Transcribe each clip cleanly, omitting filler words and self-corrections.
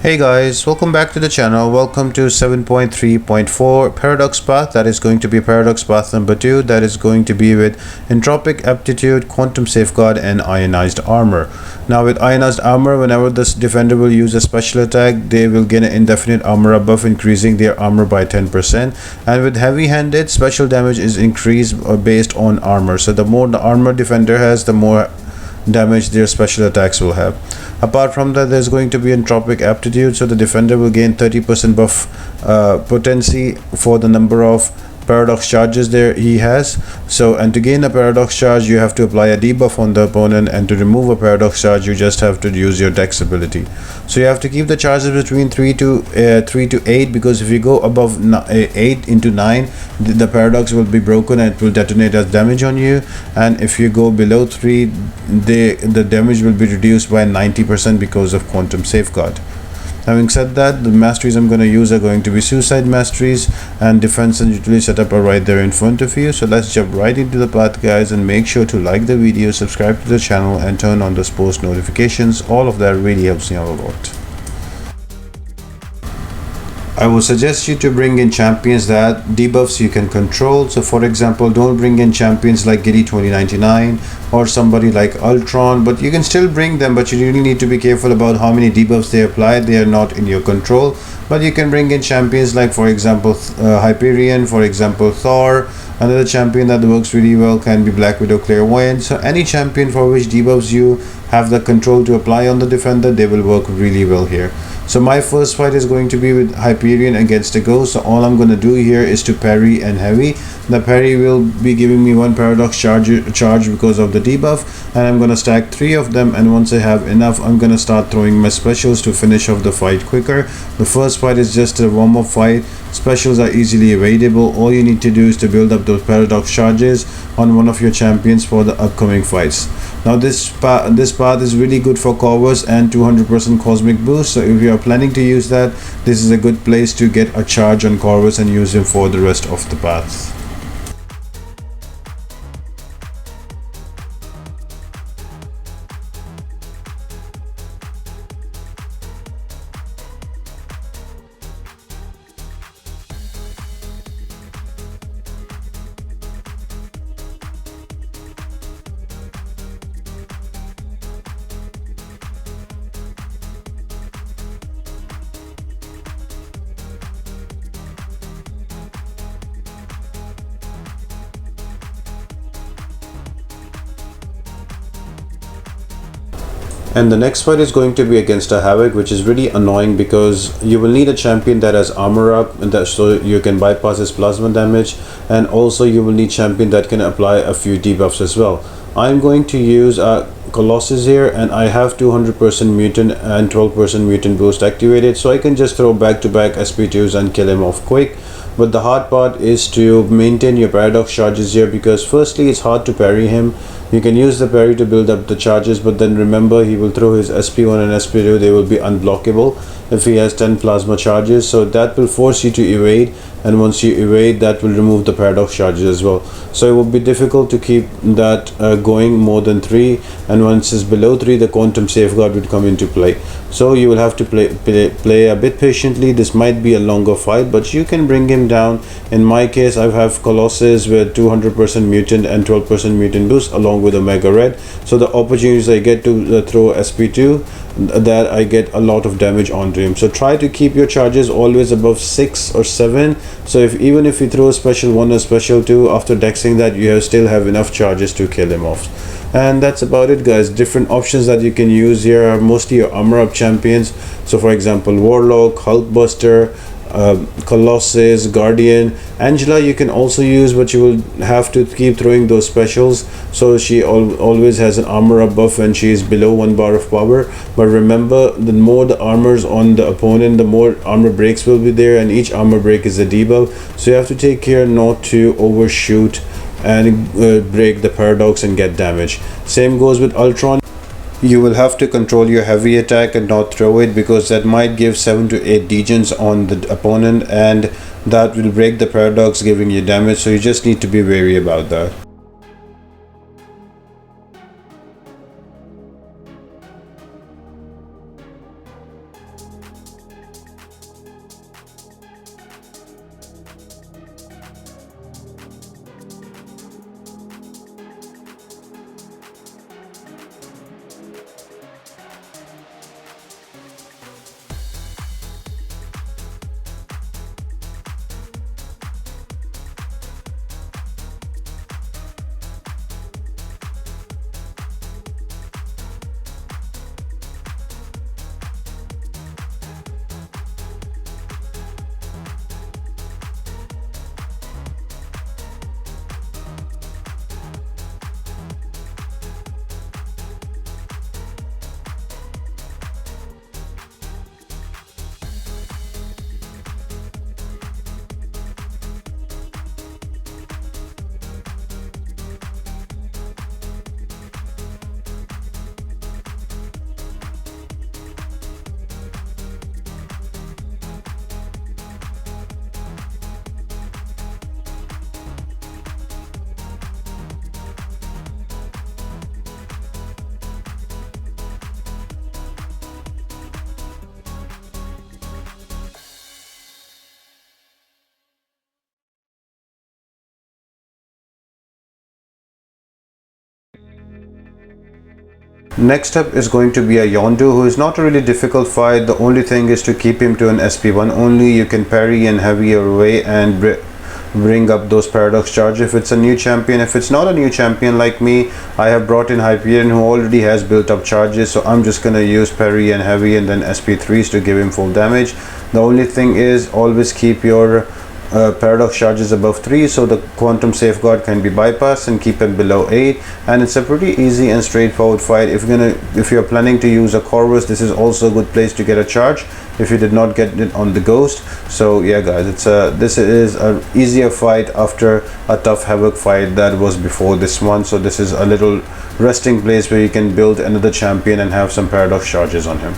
Hey guys, welcome back to the channel. Welcome to 7.3.4 Paradox Path. That is going to be Paradox Path number 2. That is going to be with Entropic Aptitude, Quantum Safeguard and Ionized Armor. Now with Ionized Armor, whenever this defender will use a special attack, they will gain an indefinite armor buff, increasing their armor by 10%. And with heavy-handed, special damage is increased based on armor. So the more the armor defender has, the more damage their special attacks will have. Apart from that, there's going to be Entropic Aptitude, so the defender will gain 30% buff potency for the number of paradox charges there he has. And to gain a paradox charge, you have to apply a debuff on the opponent, and to remove a paradox charge, you just have to use your dex ability. So you have to keep the charges between 3 to 8, because if you go above 8 into 9, the paradox will be broken and it will detonate as damage on you. And if you go below 3, the damage will be reduced by 90% because of quantum safeguard. Having said that, the masteries I'm going to use are going to be suicide masteries, and defense and utility setup are right there in front of you. So let's jump right into the path, guys, and make sure to like the video, subscribe to the channel and turn on those post notifications. All of that really helps me out a lot. I would suggest you to bring in champions that debuffs you can control. So for example, don't bring in champions like Giddy 2099 or somebody like Ultron, but you can still bring them, but you really need to be careful about how many debuffs they apply. They are not in your control, but you can bring in champions like, for example, Hyperion, for example, Thor. Another champion that works really well can be Black Widow Clairvoyant. So any champion for which debuffs you have the control to apply on the defender, they will work really well here. So my first fight is going to be with Hyperion against a Ghost. So all I'm going to do here is to parry and heavy. The parry will be giving me one paradox charge because of the debuff, and I'm going to stack 3 of them, and once I have enough, I'm going to start throwing my specials to finish off the fight quicker. The first fight is just a warm-up fight. Specials are easily evadable. All you need to do is to build up those paradox charges on one of your champions for the upcoming fights. Now this path is really good for Corvus and 200% cosmic boost. So if you are planning to use that, this is a good place to get a charge on Corvus and use him for the rest of the paths. And the next fight is going to be against a Havok, which is really annoying because you will need a champion that has armor up, and so you can bypass his plasma damage, and also you will need champion that can apply a few debuffs as well. I'm going to use Colossus here, and I have 200% mutant and 12% mutant boost activated, so I can just throw back-to-back SP2s and kill him off quick. But the hard part is to maintain your paradox charges here, because firstly it's hard to parry him. You can use the parry to build up the charges, but then remember he will throw his SP1 and SP2. They will be unblockable if he has 10 plasma charges, so that will force you to evade, and once you evade, that will remove the paradox charges as well. So it will be difficult to keep that going more than 3, and once it's below 3, the quantum safeguard would come into play. So you will have to play a bit patiently. This might be a longer fight, but you can bring him down. In my case, I have Colossus with 200% mutant and 12% mutant boost along with Omega Red. So the opportunities I get to throw SP2, that I get a lot of damage onto him. So try to keep your charges always above 6 or 7. So even if you throw a special 1 or special 2, after dexing that, you still have enough charges to kill him off. And that's about it, guys. Different options that you can use here are mostly your armor up champions. So for example, Warlock, Hulkbuster, Colossus, Guardian. Angela you can also use, but you will have to keep throwing those specials, so she always has an armor up buff when she is below 1 bar of power. But remember, the more the armors on the opponent, the more armor breaks will be there, and each armor break is a debuff, so you have to take care not to overshoot and break the paradox and get damage. Same goes with Ultron. You will have to control your heavy attack and not throw it, because that might give 7 to 8 degens on the opponent, and that will break the paradox, giving you damage. So you just need to be wary about that. Next up is going to be a Yondu, who is not a really difficult fight. The only thing is to keep him to an SP1 only. You can parry and heavy your way and bring up those paradox charge if it's a new champion. If it's not a new champion like me, I have brought in Hyperion, who already has built up charges, so I'm just gonna use parry and heavy and then SP3s to give him full damage. The only thing is, always keep your paradox charges above 3, so the quantum safeguard can be bypassed, and keep it below 8. And it's a pretty easy and straightforward fight. If you're planning to use a Corvus, this is also a good place to get a charge if you did not get it on the ghost. So yeah guys, this is a easier fight after a tough Havok fight that was before this one. So this is a little resting place where you can build another champion and have some paradox charges on him.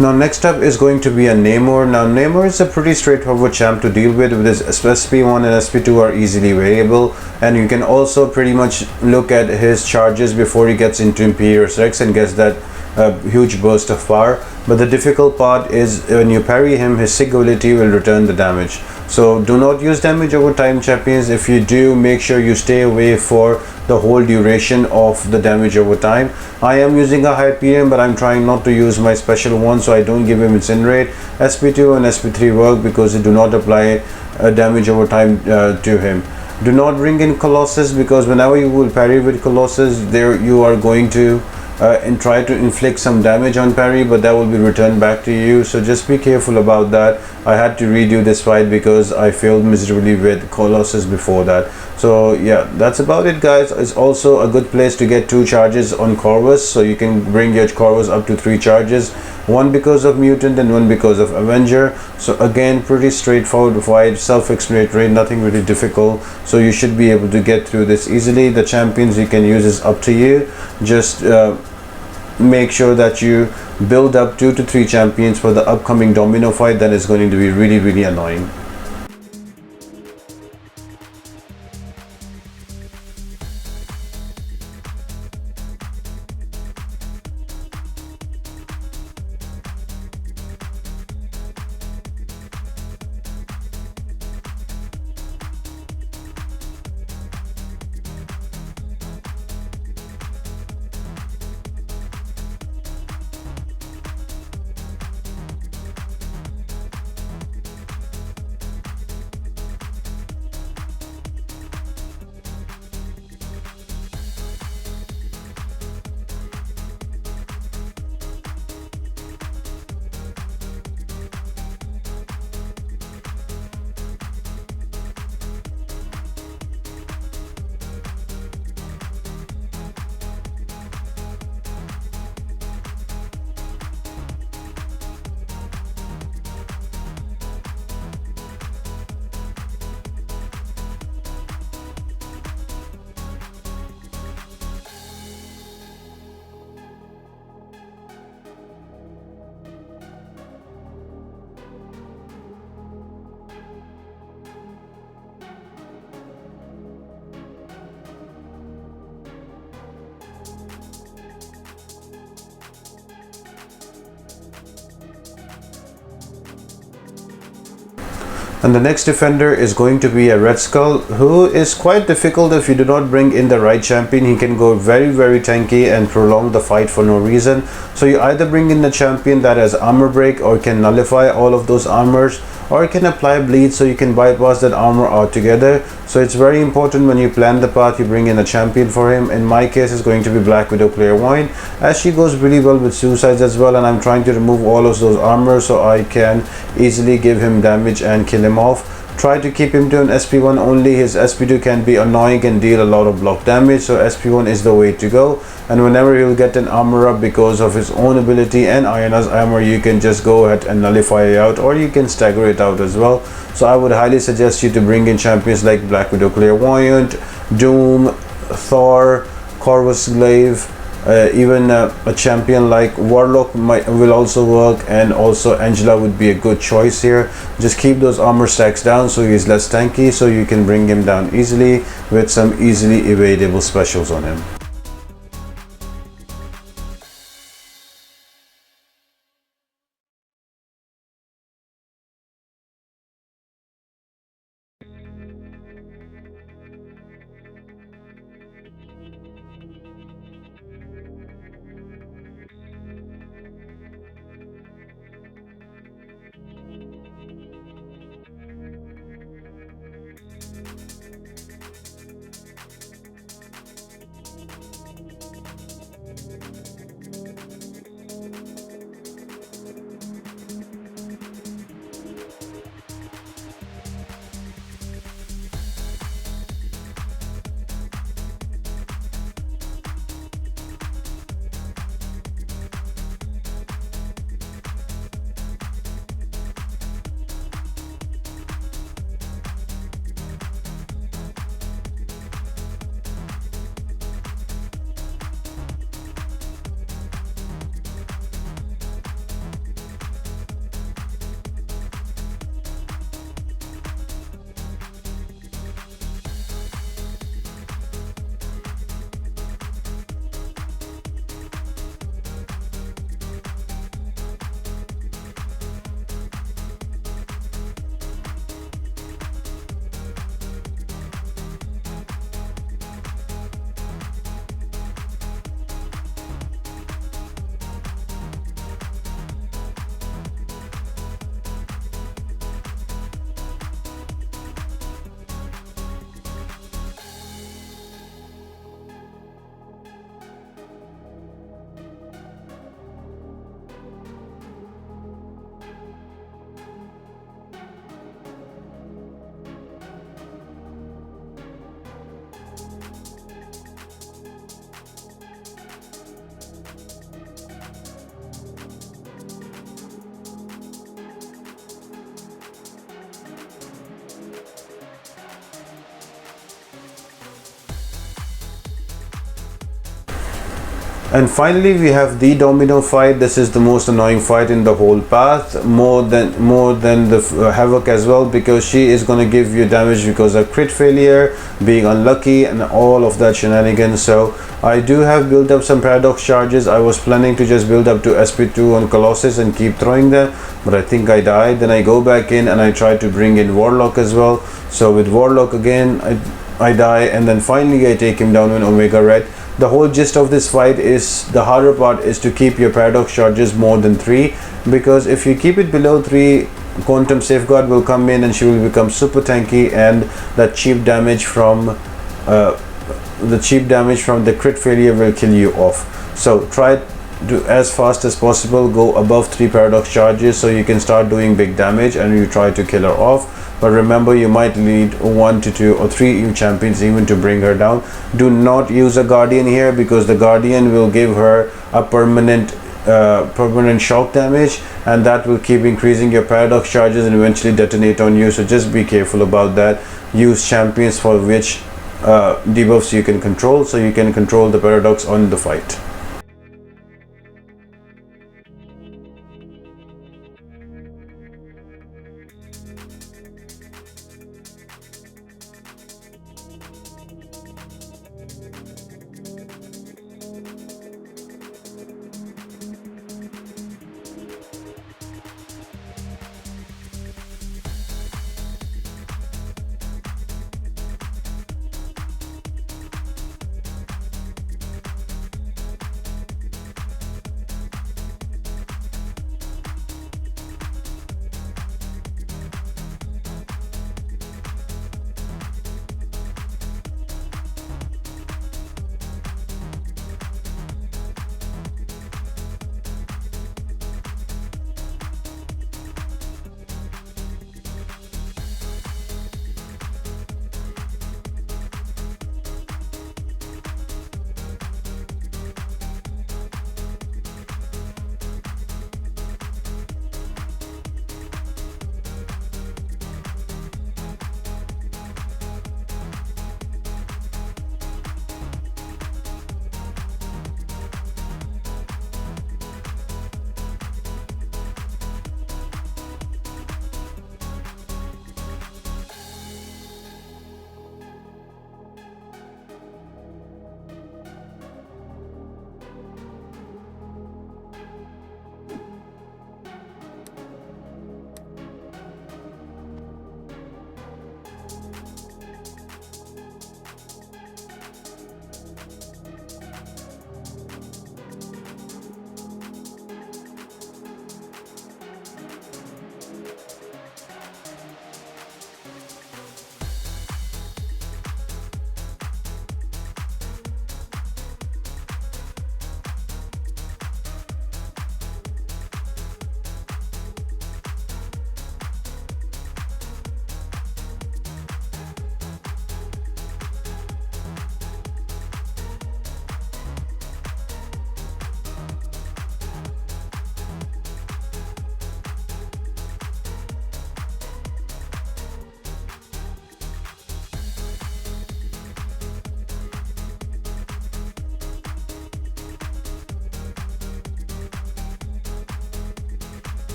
Now next up is going to be a Namor. Now Namor is a pretty straightforward champ to deal with his SP1 and SP2 are easily variable, and you can also pretty much look at his charges before he gets into Imperious Rex and gets that huge burst of power. But the difficult part is when you parry him, his sig ability will return the damage. So do not use damage over time champions. If you do, make sure you stay away for the whole duration of the damage over time. I am using a Hyperion, but I'm trying not to use my special one, so I don't give him Incinerate. SP2 and SP3 work because they do not apply damage over time to him. Do not bring in Colossus, because whenever you will parry with Colossus, there you are going to and try to inflict some damage on parry, but that will be returned back to you. So just be careful about that. I had to redo this fight because I failed miserably with Colossus before that. So yeah, that's about it guys. It's also a good place to get 2 charges on Corvus, so you can bring your Corvus up to 3 charges, one because of Mutant and one because of Avenger. So again, pretty straightforward fight, self-explanatory, nothing really difficult, so you should be able to get through this easily. The champions you can use is up to you. Just make sure that you build up 2 to 3 champions for the upcoming Domino fight. That is going to be really annoying. And the next defender is going to be a RedSkull, who is quite difficult if you do not bring in the right champion. He can go very tanky and prolong the fight for no reason. So you either bring in the champion that has armor break or can nullify all of those armors, or you can apply bleed so you can bypass that armor altogether. So it's very important when you plan the path, you bring in a champion for him. In my case, it's going to be Black Widow Clairvoyant, as she goes really well with suicides as well, and I'm trying to remove all of those armor so I can easily give him damage and kill him off. Try to keep him to an SP1 only. His SP2 can be annoying and deal a lot of block damage, so SP1 is the way to go. And whenever he'll get an armor up because of his own ability and ionized armor, you can just go ahead and nullify it out, or you can stagger it out as well. So I would highly suggest you to bring in champions like Black Widow Clairvoyant, Doom, Thor, Corvus Glaive, even a champion like Warlock will also work, and also Angela would be a good choice here. Just keep those armor stacks down so he's less tanky, so you can bring him down easily with some easily evadable specials on him. And finally we have the Domino fight. This is the most annoying fight in the whole path, more than the Havok as well, because she is going to give you damage because of crit failure, being unlucky, and all of that shenanigans. So I do have built up some paradox charges. I was planning to just build up to SP2 on Colossus and keep throwing them, but I think I died. Then I go back in and I try to bring in Warlock as well. So with Warlock again I die, and then finally I take him down with Omega Red. The whole gist of this fight is, the harder part is to keep your paradox charges more than 3, because if you keep it below 3, Quantum Safeguard will come in and she will become super tanky, and that cheap damage from the crit failure will kill you off. So try to, as fast as possible, go above 3 paradox charges so you can start doing big damage and you try to kill her off. But remember, you might need 1 to 2 or 3 champions even to bring her down. Do not use a Guardian here, because the Guardian will give her a permanent shock damage, and that will keep increasing your paradox charges and eventually detonate on you. So just be careful about that. Use champions for which debuffs you can control, so you can control the paradox on the fight.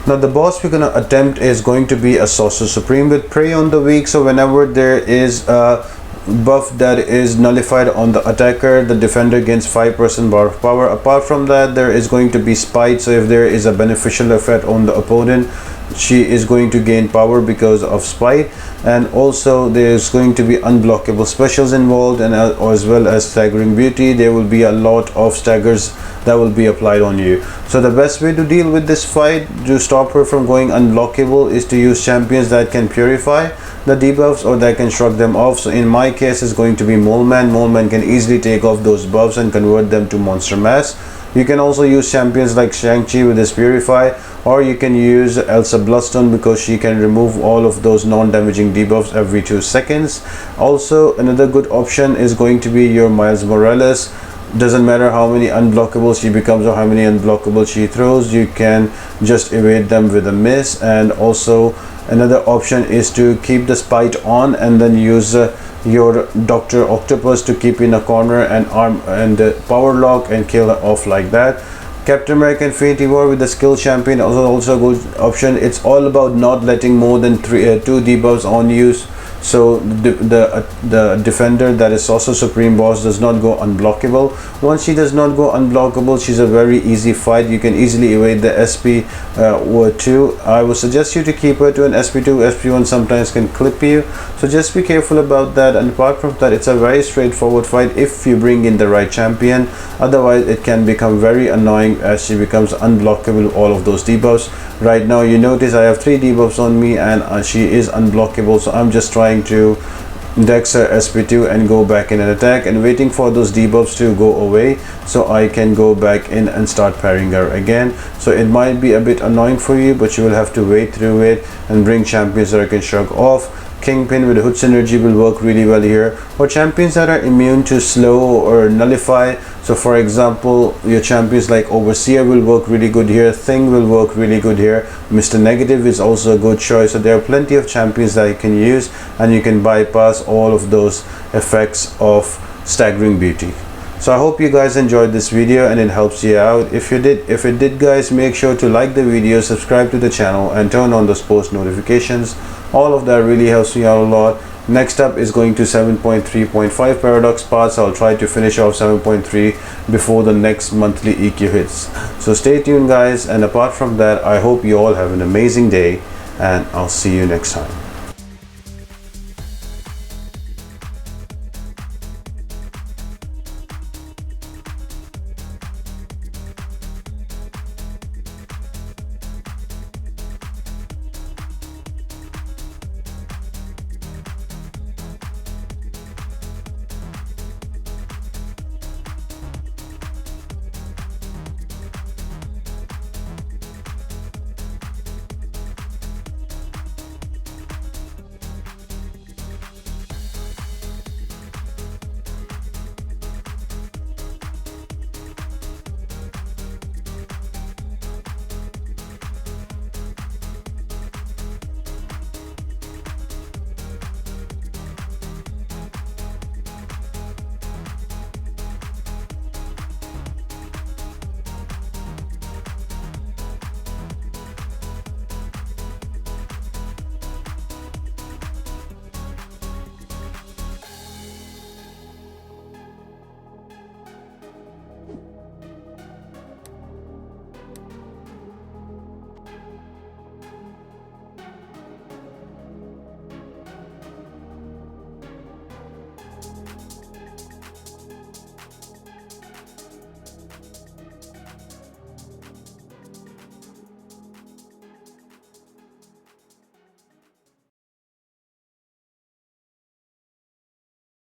Now the boss we're gonna attempt is going to be a Sorcerer Supreme with Prey on the weak, so whenever there is a buff that is nullified on the attacker, the defender gains 5% bar of power. Apart from that, there is going to be Spite, so if there is a beneficial effect on the opponent, she is going to gain power because of Spite. And also there's going to be unblockable specials involved, and as well as staggering beauty. There will be a lot of staggers that will be applied on you. So the best way to deal with this fight to stop her from going unblockable is to use champions that can purify the debuffs or that can shrug them off. So in my case it's going to be Mole Man. Mole Man can easily take off those buffs and convert them to monster mass. You can also use champions like Shang-Chi with his Purify, or you can use Elsa Bloodstone because she can remove all of those non-damaging debuffs every 2 seconds. Also another good option is going to be your Miles Morales. Doesn't matter how many unblockables she becomes or how many unblockables she throws, you can just evade them with a miss. And also another option is to keep the Spite on and then use your Dr. Octopus to keep in a corner and arm and power lock and kill her off like that. Captain America Infinity War with the skill champion also a good option. It's all about not letting more than 2 debuffs on you, so the defender, that is Sorcerer Supreme boss, does not go unblockable. Once she does not go unblockable, she's a very easy fight. You can easily evade the SP2. I would suggest you to keep her to an SP2. SP1 sometimes can clip you, so just be careful about that. And apart from that, it's a very straightforward fight if you bring in the right champion. Otherwise it can become very annoying as she becomes unblockable with all of those debuffs. Right now you notice I have 3 debuffs on me and she is unblockable, so I'm just trying to dex her SP2 and go back in an attack and waiting for those debuffs to go away so I can go back in and start parrying her again. So it might be a bit annoying for you, but you will have to wait through it and bring champions that I can shrug off. Kingpin with Hood Synergy will work really well here, or champions that are immune to slow or nullify. So for example, your champions like Overseer will work really good here, Thing will work really good here, Mr. Negative is also a good choice. So there are plenty of champions that you can use and you can bypass all of those effects of staggering beauty. So I hope you guys enjoyed this video and it helps you out. If it did guys, make sure to like the video, subscribe to the channel and turn on those post notifications. All of that really helps me out a lot. Next up is going to 7.3.5 Paradox parts. I'll try to finish off 7.3 before the next monthly EQ hits. So stay tuned guys, and apart from that, I hope you all have an amazing day and I'll see you next time.